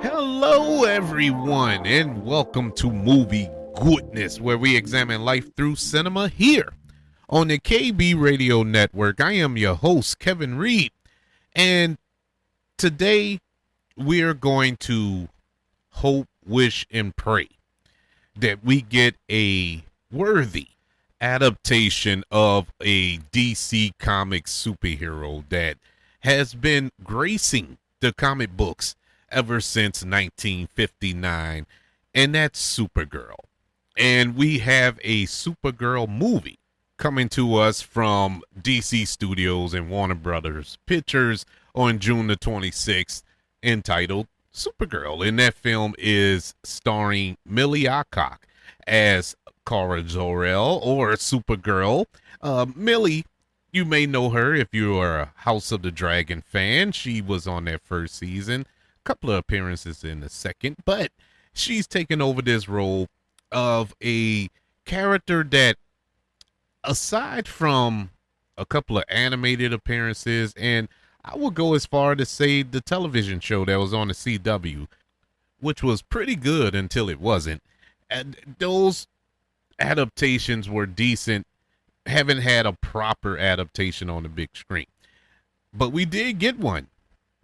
Hello, everyone, and welcome to Movie Goodness, where we examine life through cinema here on the KB Radio Network. I am your host, Kevin Reed, and today we're going to hope, wish, and pray that we get a worthy adaptation of a DC Comics superhero that has been gracing the comic books ever since 1959, and that's Supergirl. And we have a Supergirl movie coming to us from DC Studios and Warner Brothers Pictures on June the 26th, entitled Supergirl. And that film is starring Millie Alcock as Kara Zor-El, or Supergirl. Millie, you may know her if you are a House of the Dragon fan. She was on that first season, couple of appearances in the second, but she's taken over this role of a character that, aside from a couple of animated appearances, and I will go as far to say the television show that was on the CW, which was pretty good until it wasn't, and those adaptations were decent, haven't had a proper adaptation on the big screen. But we did get one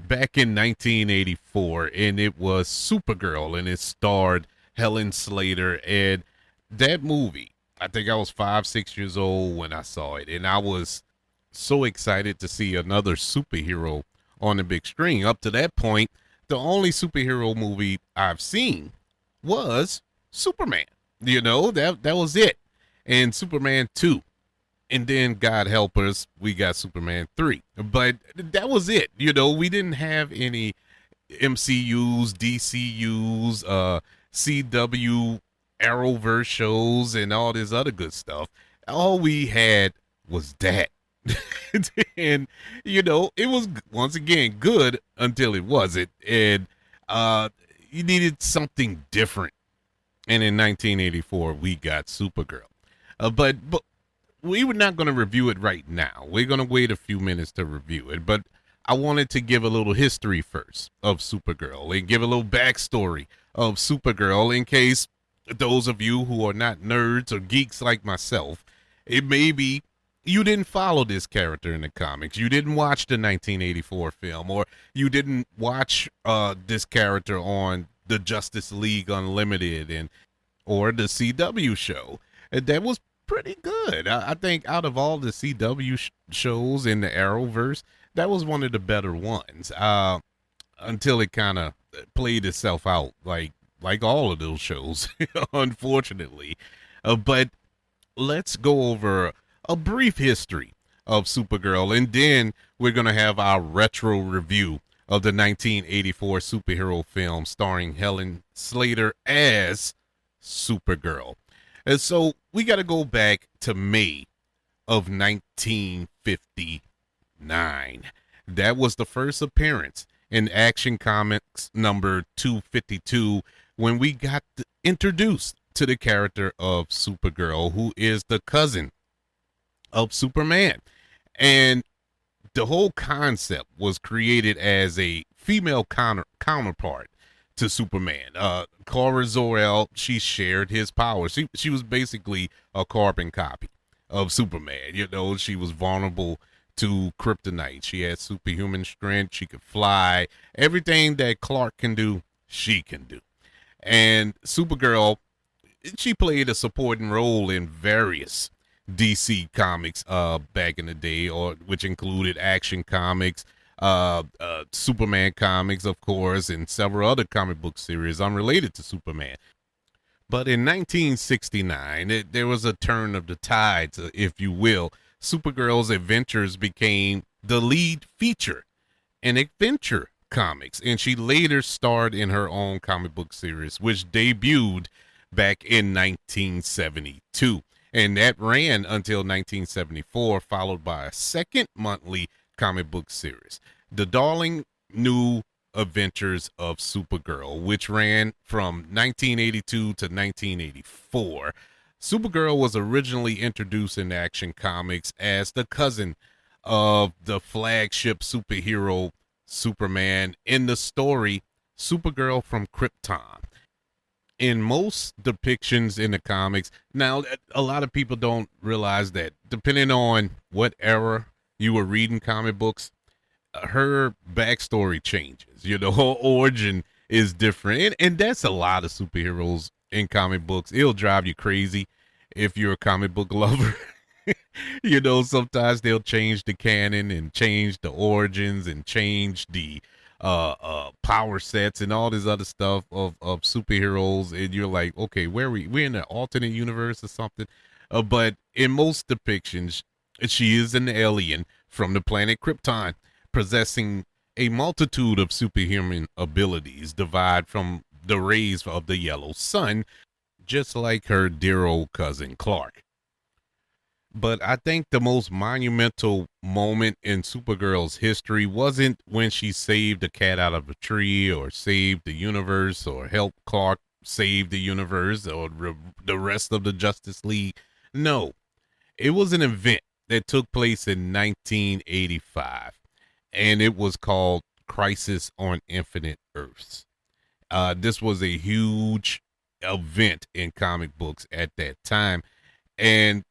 back in 1984, and it was Supergirl, and it starred Helen Slater. And that movie, I think I was 5, 6 years old when I saw it, and I was so excited to see another superhero on the big screen. Up to that point, the only superhero movie I've seen was Superman. That was it. And Superman 2. And then, God help us, we got Superman 3. But that was it. We didn't have any MCUs, DCUs, CW, Arrowverse shows, and all this other good stuff. All we had was that. And, it was, once again, good until it wasn't. And you needed something different. And in 1984, we got Supergirl. But we were not going to review it right now. We're going to wait a few minutes to review it. But I wanted to give a little history first of Supergirl and give a little backstory of Supergirl in case those of you who are not nerds or geeks like myself, it may be you didn't follow this character in the comics. You didn't watch the 1984 film, or you didn't watch this character on the Justice League Unlimited or the CW show. That was pretty good. I think out of all the CW shows in the Arrowverse, that was one of the better ones. Until it kind of played itself out, like all of those shows, unfortunately. But let's go over a brief history of Supergirl, and then we're gonna have our retro review of the 1984 superhero film starring Helen Slater as Supergirl. And so we got to go back to May of 1959. That was the first appearance in Action Comics number 252 when we got introduced to the character of Supergirl, who is the cousin of Superman. And the whole concept was created as a female counterpart to Superman. Kara Zor-El, she shared his powers. She was basically a carbon copy of Superman. She was vulnerable to kryptonite. She had superhuman strength. She could fly. Everything that Clark can do, she can do. And Supergirl, she played a supporting role in various DC comics back in the day, which included Action Comics, Superman comics, of course, and several other comic book series unrelated to Superman. But in 1969, there was a turn of the tides, if you will. Supergirl's adventures became the lead feature in Adventure Comics, and she later starred in her own comic book series, which debuted back in 1972. And that ran until 1974, followed by a second monthly comic book series, The Darling New Adventures of Supergirl, which ran from 1982 to 1984. Supergirl was originally introduced in Action Comics as the cousin of the flagship superhero Superman in the story Supergirl from Krypton. In most depictions in the comics, now a lot of people don't realize that depending on what era you were reading comic books, her backstory changes. Her origin is different, and that's a lot of superheroes in comic books. It'll drive you crazy if you're a comic book lover. Sometimes they'll change the canon and change the origins and change the power sets and all this other stuff of superheroes, and you're like, okay, where are we in an alternate universe or something? But in most depictions, she is an alien from the planet Krypton, possessing a multitude of superhuman abilities derived from the rays of the yellow sun, just like her dear old cousin Clark. But I think the most monumental moment in Supergirl's history wasn't when she saved a cat out of a tree or saved the universe or helped Clark save the universe or the rest of the Justice League. No, it was an event that took place in 1985, and it was called Crisis on Infinite Earths. This was a huge event in comic books at that time, and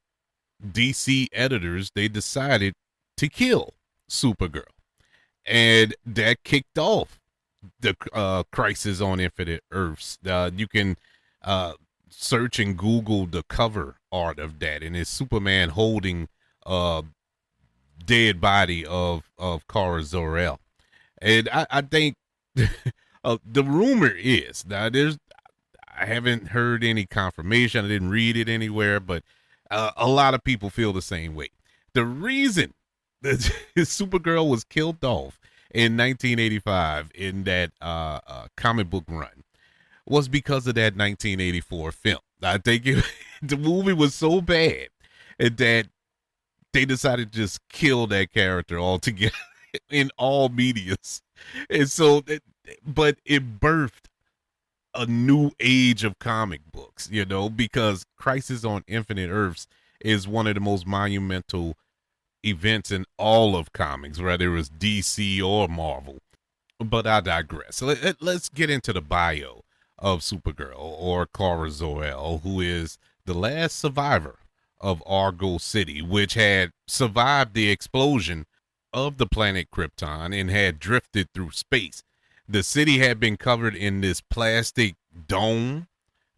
DC editors, they decided to kill Supergirl, and that kicked off the Crisis on Infinite Earths. You can search and Google the cover art of that, and it's Superman holding dead body of Kara Zor-El. And I think the rumor is, now I haven't heard any confirmation, I didn't read it anywhere, but a lot of people feel the same way. The reason that Supergirl was killed off in 1985 in that comic book run was because of that 1984 film. I think the movie was so bad that they decided to just kill that character altogether in all medias. And so, but it birthed a new age of comic books, because Crisis on Infinite Earths is one of the most monumental events in all of comics, whether it was DC or Marvel. But I digress. Let's get into the bio of Supergirl, or Kara Zor-El, who is the last survivor of Argo City, which had survived the explosion of the planet Krypton and had drifted through space. The city had been covered in this plastic dome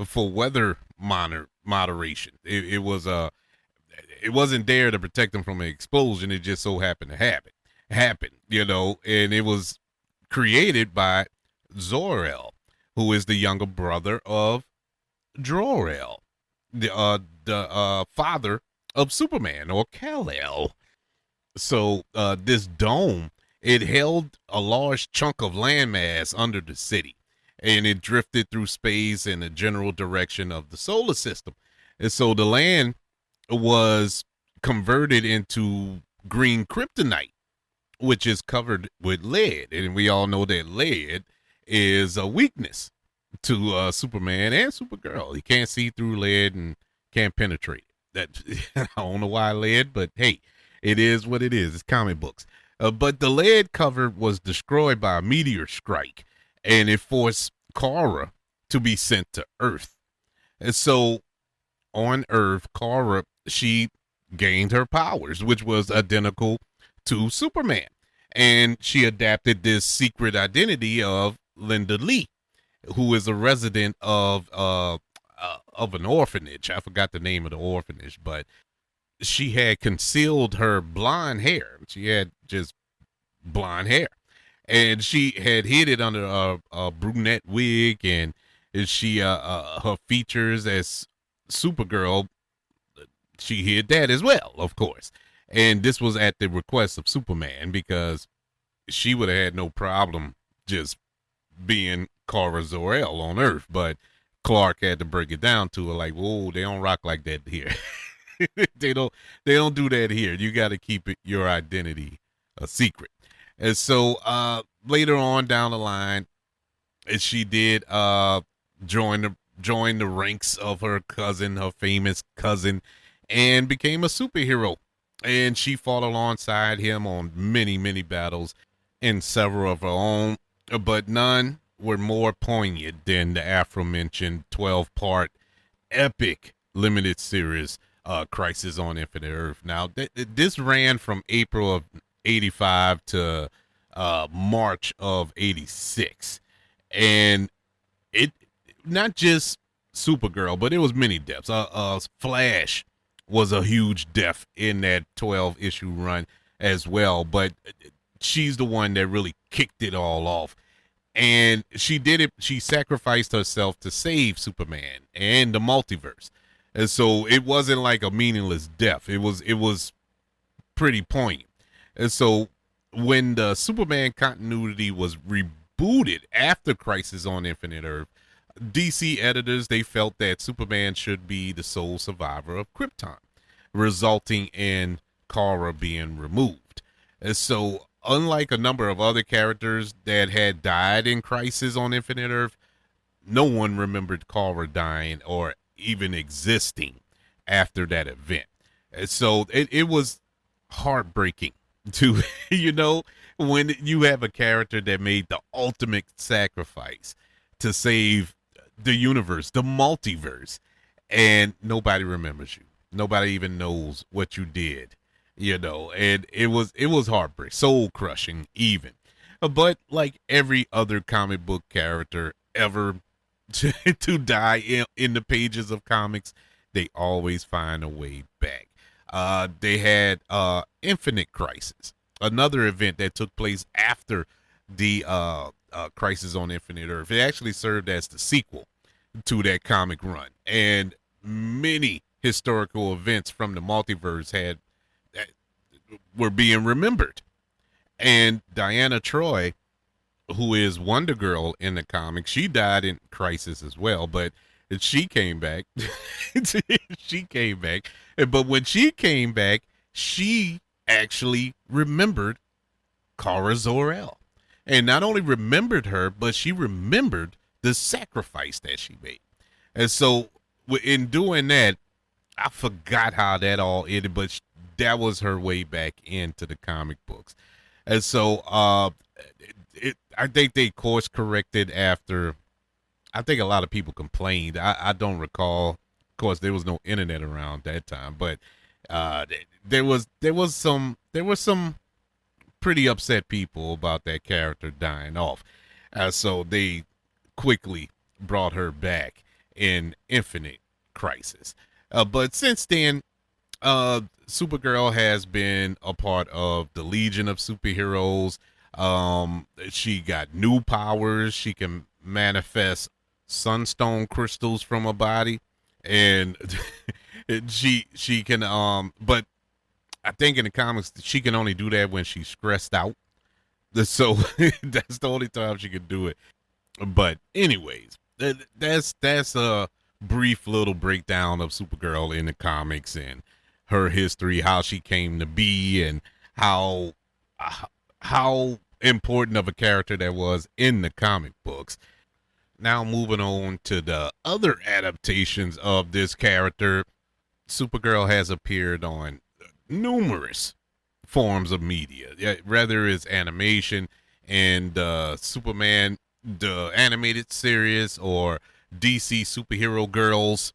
for weather moderation. It wasn't there to protect them from an explosion. It just so happened to happen, and it was created by Zor-El, who is the younger brother of Jor-El, the father of Superman, or Kal-El. So this dome, it held a large chunk of landmass under the city, and it drifted through space in the general direction of the solar system. And so the land was converted into green kryptonite, which is covered with lead. And we all know that lead is a weakness to Superman and Supergirl. He can't see through lead and can't penetrate it. That I don't know why lead, but hey, it is what it is. It's comic books. But the lead cover was destroyed by a meteor strike, and it forced Kara to be sent to Earth. And so on Earth, Kara, she gained her powers, which was identical to Superman. And she adapted this secret identity of Linda Lee, who is a resident of an orphanage. I forgot the name of the orphanage, but she had concealed her blonde hair. She had just blonde hair, and she had hid it under a brunette wig, and she her features as Supergirl, she hid that as well, of course. And this was at the request of Superman, because she would have had no problem just being Kara Zor-El on Earth, but Clark had to break it down to her, like, whoa, they don't rock like that here. they don't do that here. You got to keep your identity a secret. And so later on down the line, she did join the ranks of her cousin, her famous cousin, and became a superhero. And she fought alongside him on many, many battles, and several of her own, but none were more poignant than the aforementioned 12-part epic limited series, Crisis on Infinite Earth. Now, this ran from April of 85 to March of 86. And it not just Supergirl, but it was many deaths. Flash was a huge death in that 12-issue run as well, but she's the one that really kicked it all off. And she did it. She sacrificed herself to save Superman and the multiverse. And so it wasn't like a meaningless death. It was pretty poignant. And so when the Superman continuity was rebooted after Crisis on Infinite Earth, DC editors, they felt that Superman should be the sole survivor of Krypton, resulting in Kara being removed. And so, unlike a number of other characters that had died in Crisis on Infinite Earth, no one remembered Kara dying or even existing after that event. And so it was heartbreaking to, when you have a character that made the ultimate sacrifice to save the universe, the multiverse, and nobody remembers you. Nobody even knows what you did, and it was heartbreaking, soul crushing even. But like every other comic book character ever to die in the pages of comics, they always find a way back. They had Infinite Crisis, another event that took place after the Crisis on Infinite Earth. It actually served as the sequel to that comic run, and many historical events from the multiverse were being remembered. And Diana Troy, who is Wonder Girl in the comics, she died in Crisis as well, but she came back. She came back, but when she came back, she actually remembered Kara Zor-El. And not only remembered her, but she remembered the sacrifice that she made. And so in doing that, I forgot how that all ended, but that was her way back into the comic books. And so I think they course corrected after. I think a lot of people complained. I don't recall. Of course, there was no internet around that time, but there was some pretty upset people about that character dying off. So they quickly brought her back in Infinite Crisis. But since then, Supergirl has been a part of the Legion of Superheroes. She got new powers. She can manifest sunstone crystals from her body, and she can but I think in the comics she can only do that when she's stressed out. So that's the only time she can do it. But anyways, that's a brief little breakdown of Supergirl in the comics and her history, how she came to be, and how important of a character that was in the comic books. Now moving on to the other adaptations of this character, Supergirl has appeared on numerous forms of media, whether it's animation and Superman, the animated series, or DC Superhero Girls,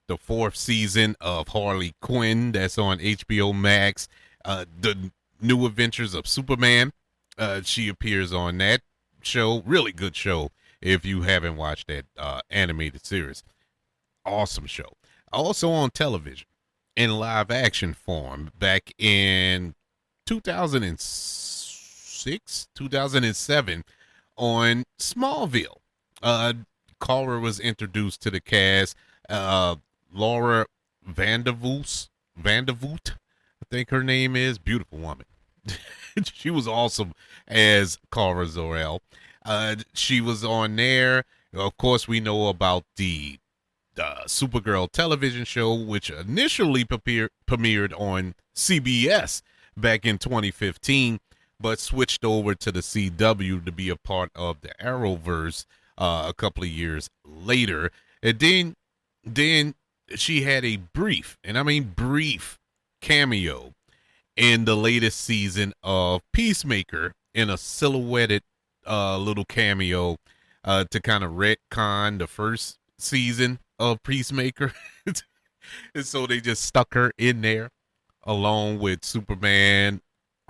the 4th season of Harley Quinn that's on HBO Max, the New Adventures of Superman. She appears on that show. Really good show if you haven't watched that animated series. Awesome show. Also on television in live action form back in 2006, 2007 on Smallville. Kara was introduced to the cast. Laura Vandervoot, I think her name is. Beautiful woman. She was awesome as Kara Zor-El. She was on there. Of course, we know about the Supergirl television show, which initially premiered on CBS back in 2015, but switched over to the CW to be a part of the Arrowverse a couple of years later. And then she had a brief, and I mean brief, cameo in the latest season of Peacemaker in a silhouetted little cameo to kind of retcon the first season of Peacemaker. And so they just stuck her in there along with Superman,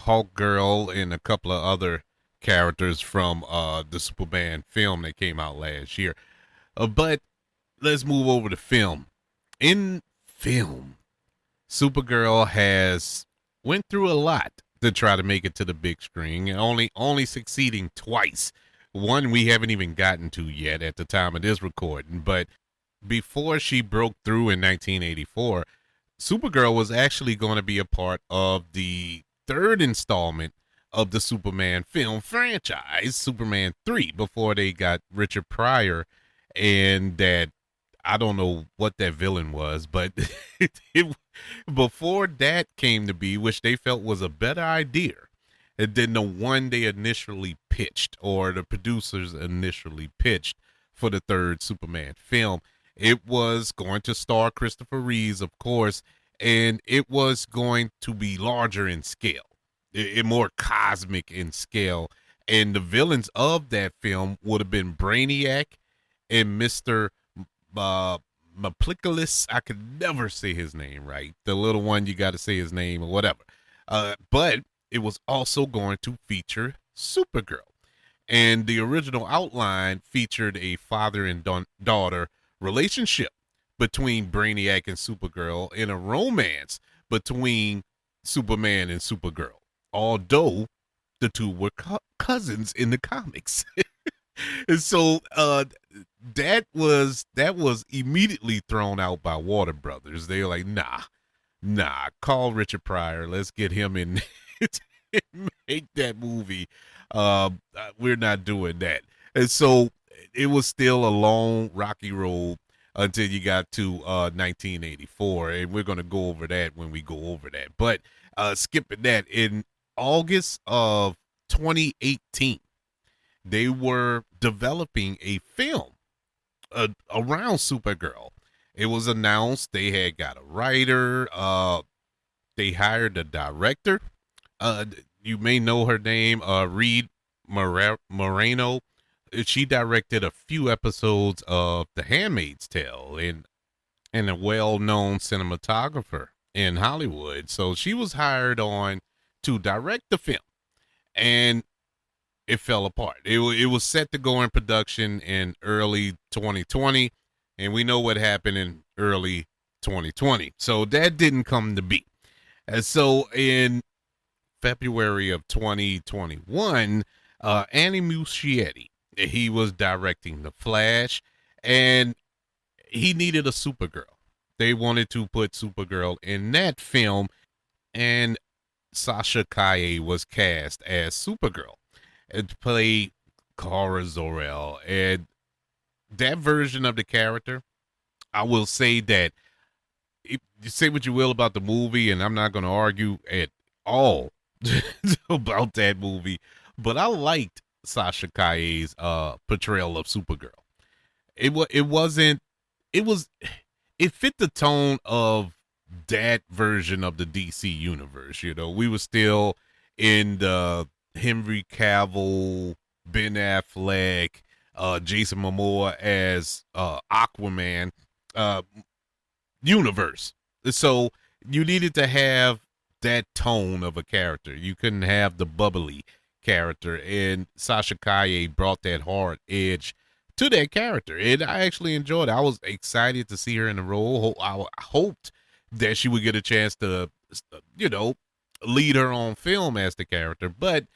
Hulk Girl, and a couple of other characters from the Superman film that came out last year. But let's move over to film. In film, Supergirl has went through a lot to try to make it to the big screen, only succeeding twice. One we haven't even gotten to yet at the time of this recording, but before she broke through in 1984, Supergirl was actually going to be a part of the third installment of the Superman film franchise, Superman 3, before they got Richard Pryor, and that I don't know what that villain was, but before that came to be, which they felt was a better idea than the one they initially pitched, or the producers initially pitched for the third Superman film. It was going to star Christopher Reeves, of course, and it was going to be larger in scale, more cosmic in scale. And the villains of that film would have been Brainiac and Mr. Maplicolis. I could never say his name right. The little one, you got to say his name or whatever. But it was also going to feature Supergirl. And the original outline featured a father and daughter relationship between Brainiac and Supergirl, and a romance between Superman and Supergirl, although the two were cousins in the comics. And so that was immediately thrown out by Warner Brothers. They were like, nah, call Richard Pryor, let's get him in and make that movie. We're not doing that. And so it was still a long, rocky road until you got to 1984, and we're going to go over that when we go over that. But skipping that, in August of 2018, they were developing a film around Supergirl. It was announced they had got a writer. They hired a director. You may know her name, Reed Moreno. She directed a few episodes of The Handmaid's Tale, and a well-known cinematographer in Hollywood. So she was hired on to direct the film, and it fell apart. It was set to go in production in early 2020, and we know what happened in early 2020. So that didn't come to be. And so in February of 2021, Andy Muschietti, he was directing The Flash, and he needed a Supergirl. They wanted to put Supergirl in that film, and Sasha Calle was cast as Supergirl and to play Kara Zor-El. And that version of the character, I will say that, you say what you will about the movie, and I'm not going to argue at all about that movie, but I liked Sasha Calle's portrayal of Supergirl. It fit the tone of that version of the DC universe. You know, we were still in the Henry Cavill, Ben Affleck, Jason Momoa as Aquaman universe. So you needed to have that tone of a character. You couldn't have the bubbly character, and Sasha Calle brought that hard edge to that character, and I actually enjoyed it. I was excited to see her in the role. I hoped that she would get a chance to, lead her on film as the character, but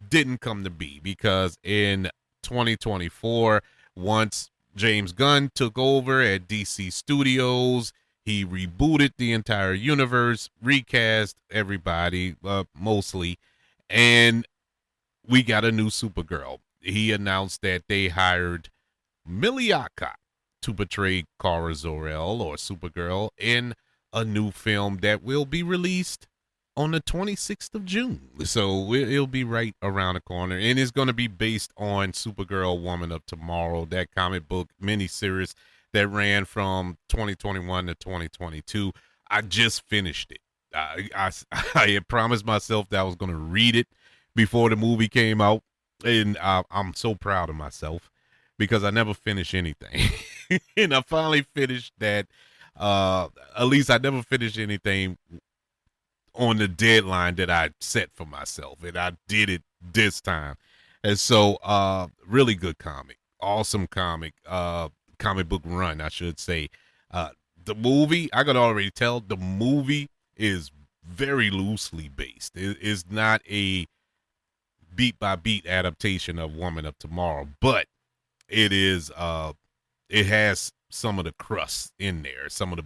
didn't come to be, because in 2024, once James Gunn took over at DC Studios, he rebooted the entire universe, recast everybody, mostly, and we got a new Supergirl. He announced that they hired Millie Alcock to portray Kara Zor-El, or Supergirl, in a new film that will be released on the 26th of June. So it'll be right around the corner, and it's going to be based on Supergirl Woman of Tomorrow, that comic book miniseries that ran from 2021 to 2022. I just finished it. I had promised myself that I was going to read it before the movie came out, and I'm so proud of myself. because I never finish anything. And I finally finished that. At least I never finished anything on the deadline that I set for myself, and I did it this time. And so, really good comic, awesome comic book run, I should say. Uh, the movie, I could already tell, the movie is very loosely based. It is not a beat by beat adaptation of Woman of Tomorrow, but it is. It has some of the crust in there. Some of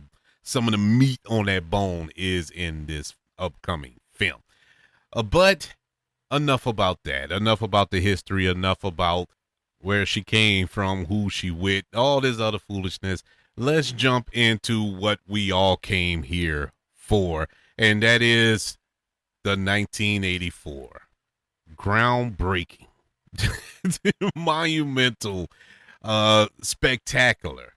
the meat on that bone is in this upcoming film. But enough about that. Enough about the history. Enough about where she came from, who she with, all this other foolishness. Let's jump into what we all came here for, and that is the 1984 groundbreaking, monumental, spectacular,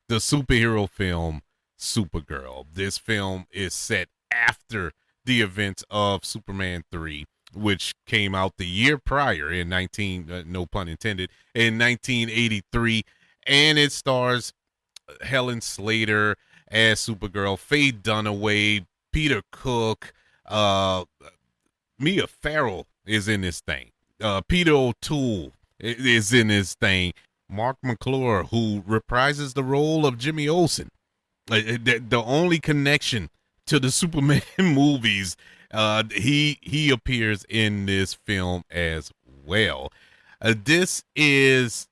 the superhero film Supergirl. This film is set after the events of Superman 3, which came out the year prior in no pun intended, in 1983, and it stars Helen Slater as Supergirl, Faye Dunaway, Peter Cook, Mia Farrow is in this thing. Peter O'Toole is in this thing. Marc McClure, who reprises the role of Jimmy Olsen. The only connection to the Superman movies, he appears in this film as well. This is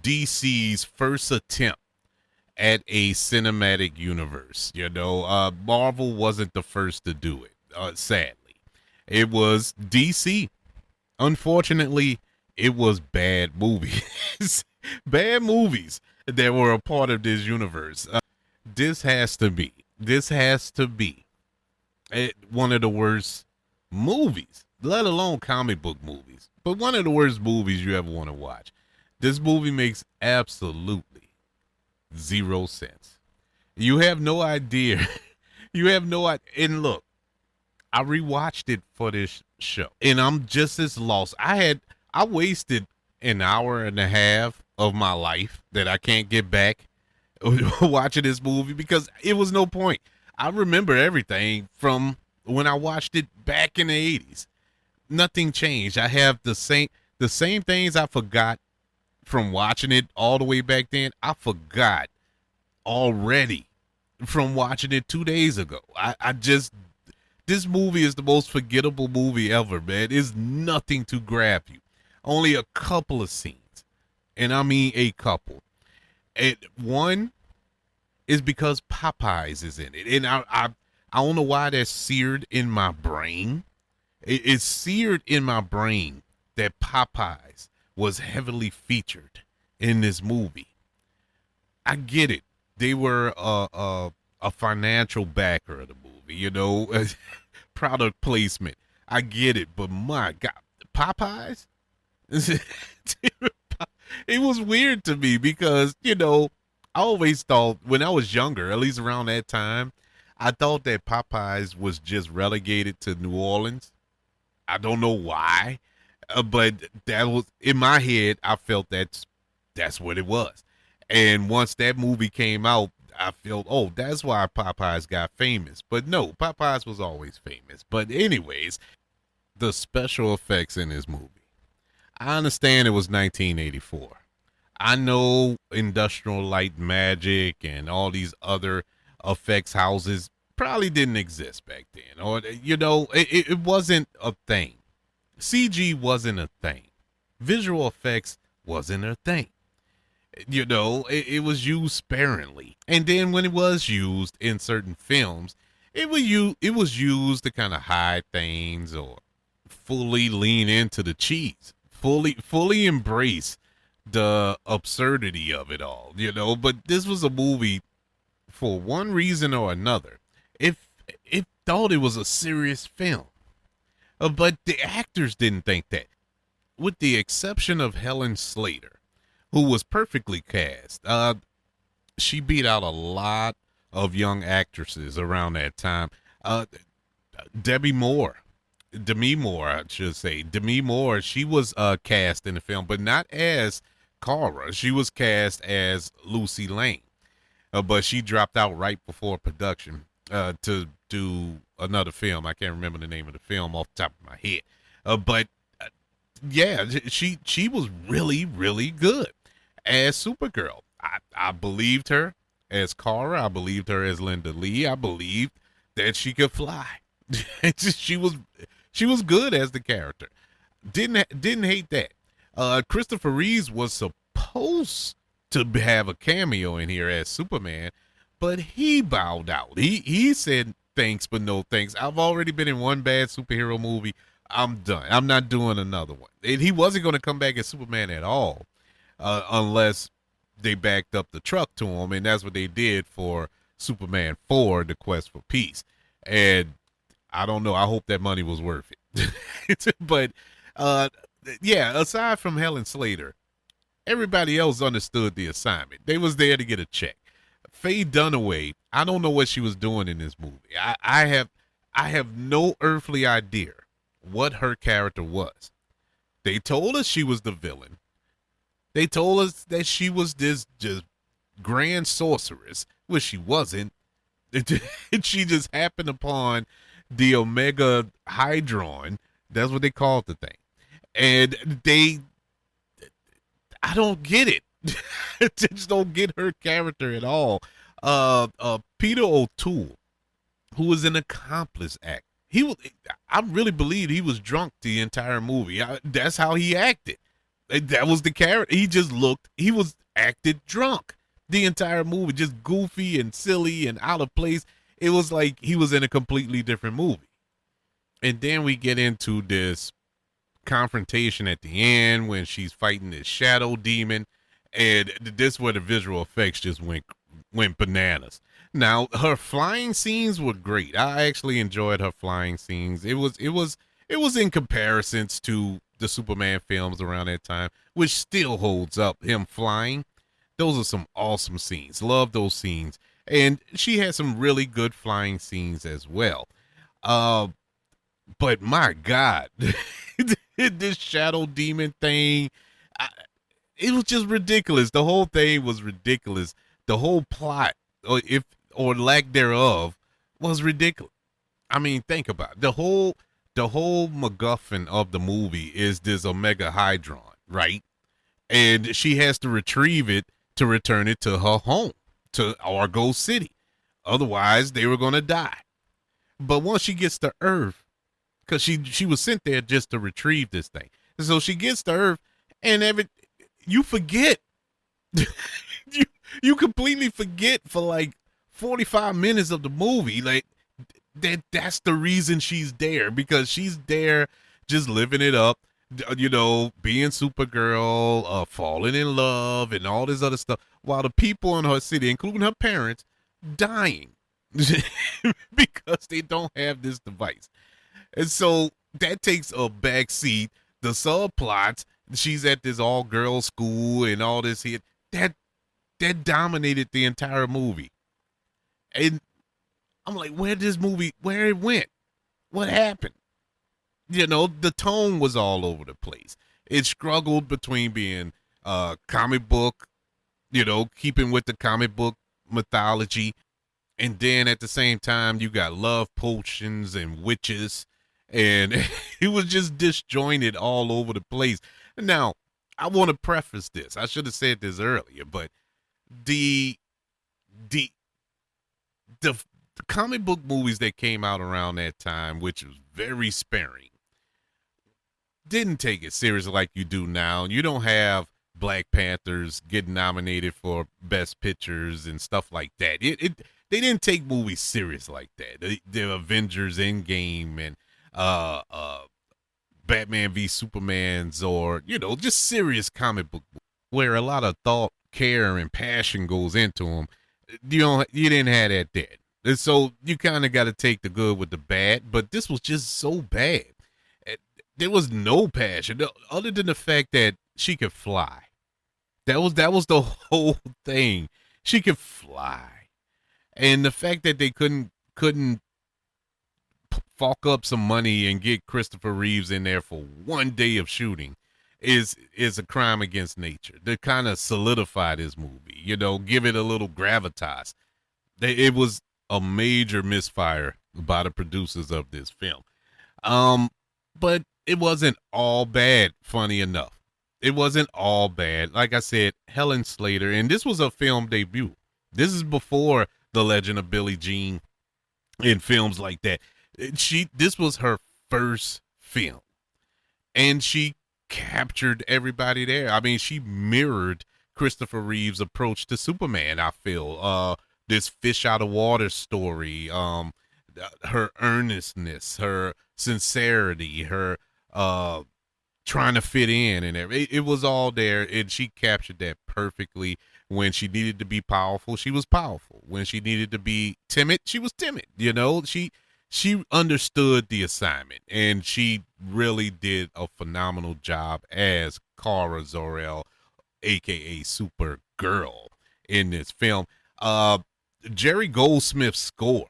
DC's first attempt at a cinematic universe. Marvel wasn't the first to do it, sadly. It was DC. Unfortunately, it was bad movies. Bad movies that were a part of this universe. This has to be one of the worst movies, let alone comic book movies, but one of the worst movies you ever want to watch. This movie makes absolutely zero sense. You have no idea. You have no idea. And look, I rewatched it for this show, and I'm just as lost. I wasted an hour and a half of my life that I can't get back watching this movie because it was no point. I remember everything from when I watched it back in the 80s. Nothing changed. I have the same things I forgot from watching it all the way back then. I forgot already from watching it 2 days ago. This movie is the most forgettable movie ever, man. It's nothing to grab you. Only a couple of scenes, and I mean a couple. One is because Popeyes is in it, and I don't know why that's seared in my brain. It's seared in my brain that Popeyes was heavily featured in this movie. I get it. They were a financial backer of the movie, product placement. I get it, but my God, Popeyes? It was weird to me because, I always thought when I was younger, at least around that time, I thought that Popeyes was just relegated to New Orleans. I don't know why, but that was in my head. I felt that's what it was. And once that movie came out, I felt, oh, that's why Popeyes got famous. But no, Popeyes was always famous. But anyways, the special effects in this movie. I understand it was 1984. I know Industrial Light Magic and all these other effects houses probably didn't exist back then. Or, it wasn't a thing. CG wasn't a thing. Visual effects wasn't a thing. It was used sparingly. And then when it was used in certain films, it was used to kind of hide things or fully lean into the cheese. Fully embrace the absurdity of it all, but this was a movie for one reason or another. It thought it was a serious film, but the actors didn't think that, with the exception of Helen Slater, who was perfectly cast. She beat out a lot of young actresses around that time. Demi Moore, I should say. Demi Moore, she was cast in the film, but not as Kara. She was cast as Lucy Lane, but she dropped out right before production to do another film. I can't remember the name of the film off the top of my head. But yeah, she was really, really good as Supergirl. I believed her as Kara. I believed her as Linda Lee. I believed that she could fly. she was good as the character. Didn't hate that. Christopher Reeves was supposed to have a cameo in here as Superman, but he bowed out. He said thanks, but no thanks. I've already been in one bad superhero movie. I'm done. I'm not doing another one. And he wasn't going to come back as Superman at all, unless they backed up the truck to him, and that's what they did for Superman 4, The Quest for Peace. And I don't know. I hope that money was worth it. But yeah, aside from Helen Slater, everybody else understood the assignment. They was there to get a check. Faye Dunaway, I don't know what she was doing in this movie. I have no earthly idea what her character was. They told us she was the villain. They told us that she was this just grand sorceress, which she wasn't. She just happened upon the Omegahedron. That's what they called the thing. And I don't get it. I just don't get her character at all. Peter O'Toole, who was an accomplice act. I really believe he was drunk the entire movie. That's how he acted. That was the character. He was acted drunk the entire movie, just goofy and silly and out of place. It was like he was in a completely different movie. And then we get into this confrontation at the end when she's fighting this shadow demon, and this where the visual effects just went bananas. Now her flying scenes were great. I actually enjoyed her flying scenes. It was in comparisons to the Superman films around that time, which still holds up. Him flying, those are some awesome scenes. Love those scenes, and she had some really good flying scenes as well. But my God, this shadow demon thing, it was just ridiculous. The whole thing was ridiculous. The whole plot, or lack thereof, was ridiculous. I mean, think about it. The whole MacGuffin of the movie is this Omegahedron, right? And she has to retrieve it to return it to her home, to Argo City. Otherwise, they were going to die. But once she gets to Earth, because she was sent there just to retrieve this thing. And so she gets to Earth, and you forget. you completely forget for like 45 minutes of the movie. Like, that's the reason she's there, because she's there just living it up, being Supergirl, falling in love and all this other stuff, while the people in her city, including her parents, dying because they don't have this device. And so that takes a back seat. The subplots, she's at this all-girls school and all this here, that dominated the entire movie. And I'm like, where it went? What happened? The tone was all over the place. It struggled between being comic book, keeping with the comic book mythology, and then at the same time, you got love potions and witches, and it was just disjointed all over the place. Now, I want to preface this. I should have said this earlier, but the comic book movies that came out around that time, which was very sparing, didn't take it serious like you do now. You don't have Black Panthers getting nominated for Best Pictures and stuff like that. They didn't take movies serious like that. The Avengers Endgame and Batman v Supermans, or just serious comic book where a lot of thought, care, and passion goes into them. You didn't have that then. And so you kind of got to take the good with the bad, but this was just so bad. There was no passion other than the fact that she could fly. That was the whole thing. She could fly. And the fact that they couldn't fork up some money and get Christopher Reeves in there for one day of shooting, is a crime against nature. To kind of solidify this movie, give it a little gravitas. It was a major misfire by the producers of this film. But it wasn't all bad, funny enough. It wasn't all bad. Like I said, Helen Slater, and this was a film debut. This is before The Legend of Billie Jean and films like that. This was her first film, and she captured everybody there. I mean, she mirrored Christopher Reeve's approach to Superman, I feel. This fish out of water story, her earnestness, her sincerity, her trying to fit in, and it was all there, and she captured that perfectly. When she needed to be powerful, she was powerful. When she needed to be timid, she was timid. She understood the assignment, and she really did a phenomenal job as Kara Zor-El, aka Supergirl, in this film. Jerry Goldsmith's score.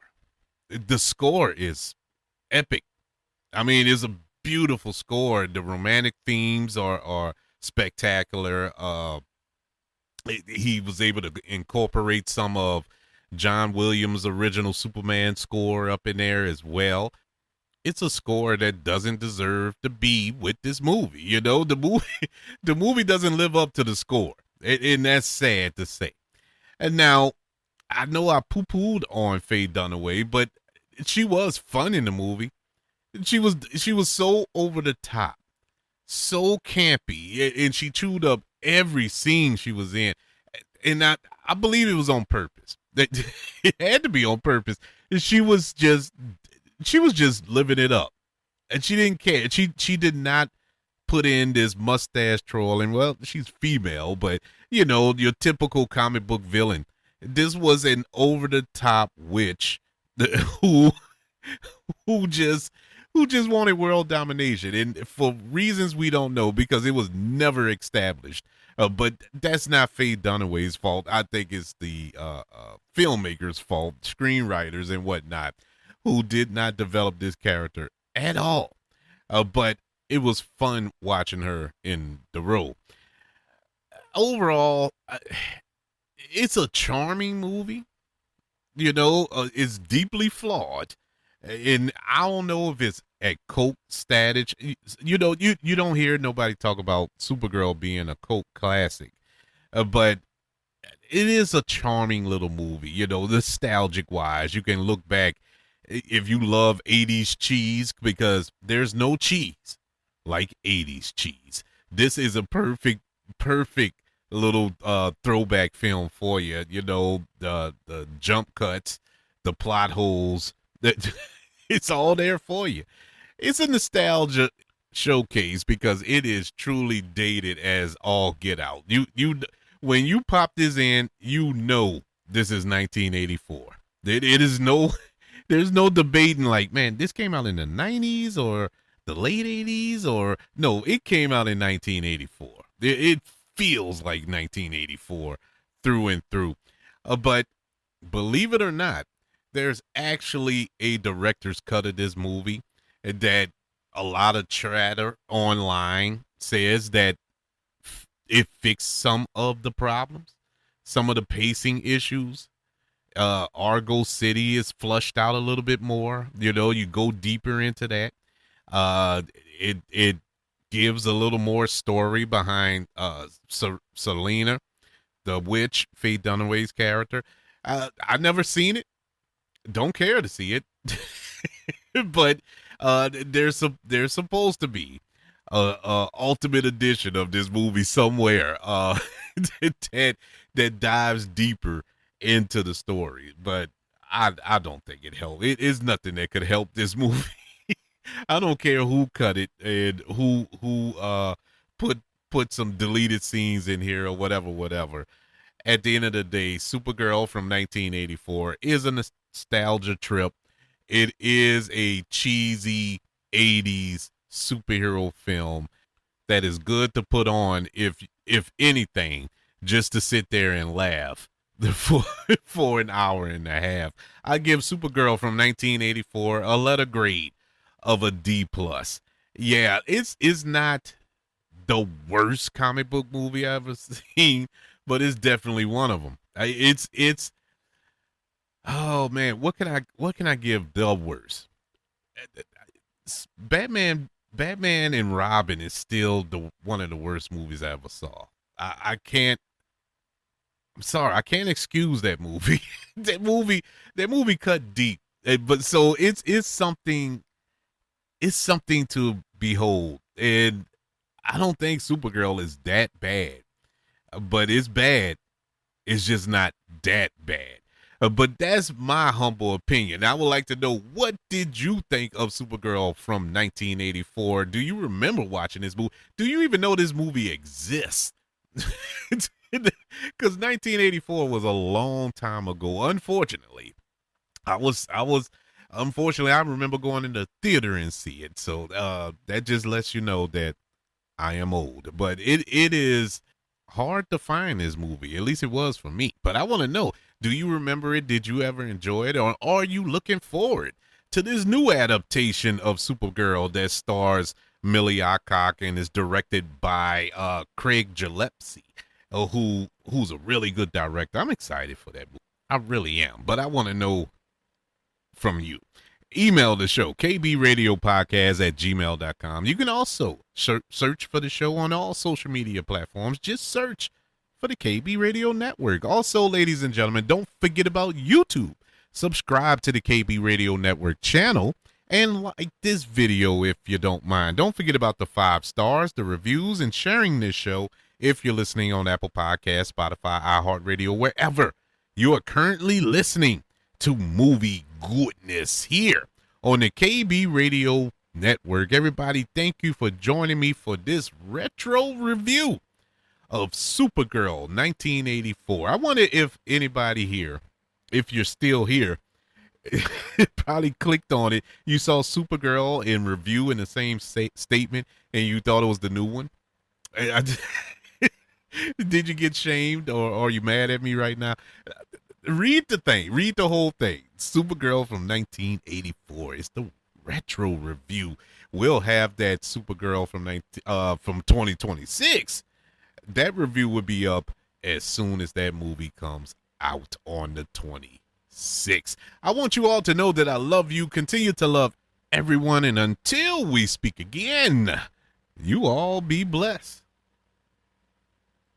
The score is epic. I mean, it's a beautiful score. The romantic themes are spectacular. He was able to incorporate some of John Williams' original Superman score up in there as well. It's a score that doesn't deserve to be with this movie. The movie doesn't live up to the score, and that's sad to say. And now, I know I poo-pooed on Faye Dunaway, but she was fun in the movie. She was so over the top, so campy, and she chewed up every scene she was in, and I believe it was on purpose. It had to be on purpose. She was just living it up, and she didn't care. She did not put in this mustache trolling. Well, she's female, but your typical comic book villain. This was an over the top witch who just wanted world domination, and for reasons we don't know, because it was never established. But that's not Faye Dunaway's fault. I think it's the filmmakers' fault, screenwriters and whatnot, who did not develop this character at all. But it was fun watching her in the role. Overall, it's a charming movie. It's deeply flawed, and I don't know if it's at cult status. You don't hear nobody talk about Supergirl being a cult classic, but it is a charming little movie. Nostalgic wise, you can look back if you love 80s cheese, because there's no cheese like 80s cheese. This is a perfect little throwback film for you. The jump cuts, the plot holes, that it's all there for you. It's a nostalgia showcase because it is truly dated as all get out. When you pop this in, this is 1984. It is there's no debating like, man, this came out in the 90s or the late 80s, or no, it came out in 1984. It feels like 1984 through and through. But believe it or not, there's actually a director's cut of this movie that a lot of chatter online says that it fixed some of the problems, some of the pacing issues. Argo City is flushed out a little bit more. You go deeper into that. It gives a little more story behind Selena, the witch, Faye Dunaway's character. I've never seen it. Don't care to see it. But there's supposed to be a ultimate edition of this movie somewhere that dives deeper into the story. But I don't think it helped. It is nothing that could help this movie. I don't care who cut it and who put some deleted scenes in here or whatever. At the end of the day, Supergirl from 1984 is a nostalgia trip. It is a cheesy 80s superhero film that is good to put on, if anything, just to sit there and laugh for an hour and a half. I give Supergirl from 1984 a letter grade of a D+. Yeah, it's not the worst comic book movie I ever seen, but it's definitely one of them. It's oh man, what can I give the worst? Batman and Robin is still the one of the worst movies I ever saw. I can't. I'm sorry, I can't excuse that movie. that movie cut deep. But so it's something. It's something to behold, and I don't think Supergirl is that bad, but it's bad. It's just not that bad. But that's my humble opinion. I would like to know, what did you think of Supergirl from 1984? Do you remember watching this movie? Do you even know this movie exists? Because 1984 was a long time ago. Unfortunately, unfortunately, I remember going in the theater and see it. So that just lets you know that I am old. But it is hard to find this movie. At least it was for me. But I want to know, do you remember it? Did you ever enjoy it? Or are you looking forward to this new adaptation of Supergirl that stars Millie Alcock and is directed by Craig Gillespie, who's a really good director? I'm excited for that movie. I really am. But I want to know from you. Email the show, kbradiopodcast@gmail.com. You can also search for the show on all social media platforms. Just search for the KB Radio Network. Also, ladies and gentlemen, don't forget about YouTube. Subscribe to the KB Radio Network channel and like this video if you don't mind. Don't forget about the 5 stars, the reviews, and sharing this show if you're listening on Apple Podcasts, Spotify, iHeartRadio, wherever you are currently listening to Movie Goodness here on the KB Radio Network. Everybody, thank you for joining me for this retro review of Supergirl 1984. I wonder if anybody here, if you're still here, probably clicked on it. You saw Supergirl in review in the same statement and you thought it was the new one. Did you get shamed, or are you mad at me right now? Read the thing. Read the whole thing. Supergirl from 1984. It's the retro review. We'll have that Supergirl from 2026. That review will be up as soon as that movie comes out on the 26th. I want you all to know that I love you. Continue to love everyone. And until we speak again, you all be blessed.